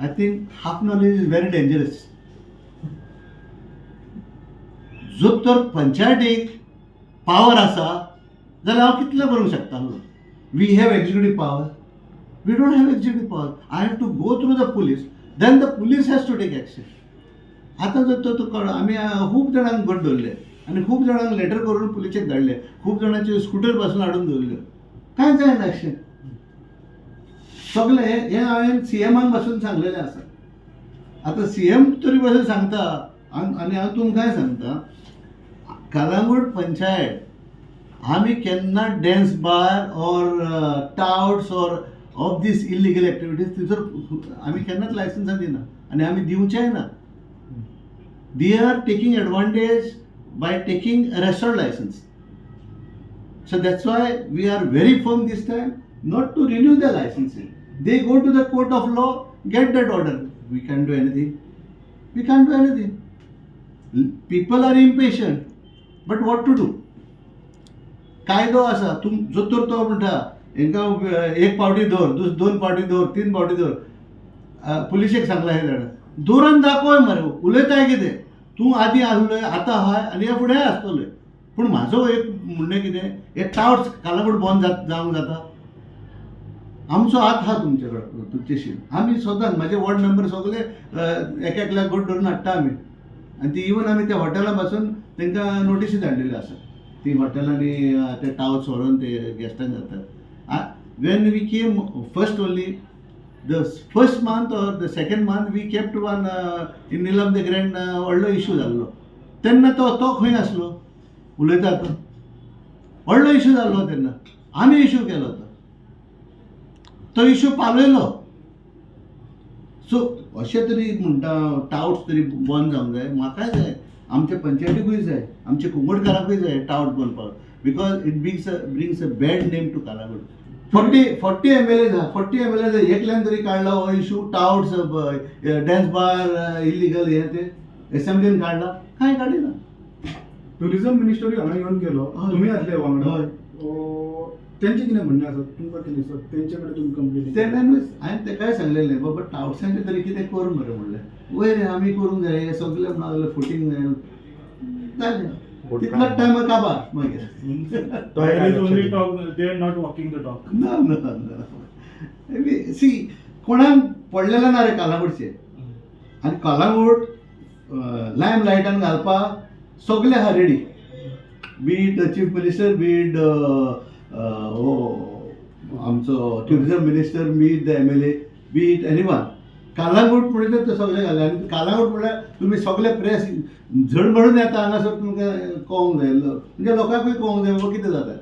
I think half knowledge is very dangerous. जो तर पंचायतीक पावर आसा जाल्यार हांव कितले करूंक शकतालो. We have executive power, we don't have executive power. I have to go through the police, then the police has to take action. आतां जर तो आमी खूब जाणांक गट धरले आनी खूब जाणांक लेटर करून पुलिशेक धाडले, खूब जाणांचे स्कुटर पासून हाडून दवरल्यो, कांय जायना एक्शन. सगळे हे हांवें CMाक पासून सांगलेलें आसा. आतां CM तरी पासून सांगता आनी हांव तुमकांय सांगता, कालांगूट पंचायत आमी केन्ना dance bar or touts or of these illegal activities थंयसर आमी केन्नाच लायसन्सां दिना आनी आमी दिवचेय ना. They are taking advantage by taking restaurant licence. So that's why we are very firm this time not to renew the licensing. They go to the court of law, get that order. We can't do anything. We can't do anything. People are impatient. But what to do? कायदो आसा. जो तर तो म्हणटा हांकां एक पावटी दवर, दोन पावटी दवर, तीन पावटी दवर. पुलिशेक सांगला हे धाडा. दवरून दाखय मरे, उलयताय कितें? तूं आदीं आसलोय, आतां आहाय आनी हे फुडेंय आसतलें. पूण म्हाजो एक म्हणणें कितें, हे टाउट्स कालांगूट बंद जावंक जाता. आमचो हात आहा तुमचेशी. आमी सदांच म्हाजे वॉर्ड मेंबर सगळे एक गट धरून हाडटा आमी. आनी ती इवन आमी त्या हॉटेला पासून तांकां नोटीसी धाडलेल्यो आसा. ती हॉटेलांनी ते टाउट्स व्हरून ते गेस्टांक जातात. When we came first only the first month or the second month we kept one in Neelam the grand व्हडलो इशू जाल्लो. तेन्ना तो खंय आसलो उलयता तो. व्हडलो इशू जाल्लो तेन्ना आमी इशू केलो तो इशू पालयलो. सो अशें तरी म्हणटा टाउट्स तरी बंद जावंक जाय. म्हाकाय जाय, आमच्या पंचायतीकूय जाय, आमच्या कुंगडकारांकूय जाय टाउट बंद पावप. Because it brings a bad name to Calangute. 40 MLAs आहा. 40 MLAs एकल्यान तरी काडला हो issue. Touts dance bar illegal हे ते एसेंब्लीन काडला, कांय काडिना. टुरिझम मिनिस्टरूय हांगा येवन गेलो, तुमी आसले वांगडा. तेंचें कितें म्हणणें आसा तुमकां कितें दिसता? तेंचे कडेन तुमी कंप्लेन तेन्ना हांवें तेकाय सांगलेलें बाबा टाउट्सांचें तरी कितें कर मरे म्हणलें. वयर आमी करूंक जाय, हे सगळें लागलें फुटींग जालें. तितलोच टायमार काबार मागीर. सी कोणाक पडलेलें ना रे कालांगूटचें. आनी कालांगूट लायम लायटान घालपाक सगळे आहा ready. Beat chief minister, beat आमचो tourism minister, beat the MLA, beat anyone. Calangute म्हणटा ते सगळे घाले. आनी कालांगूट म्हणल्यार तुमी सगळे प्रेस झड म्हणून येता हांगासर तुमकां कळोवंक जाय, म्हणजे लोकांकूय कळोवंक जाय बाबा कितें जाता.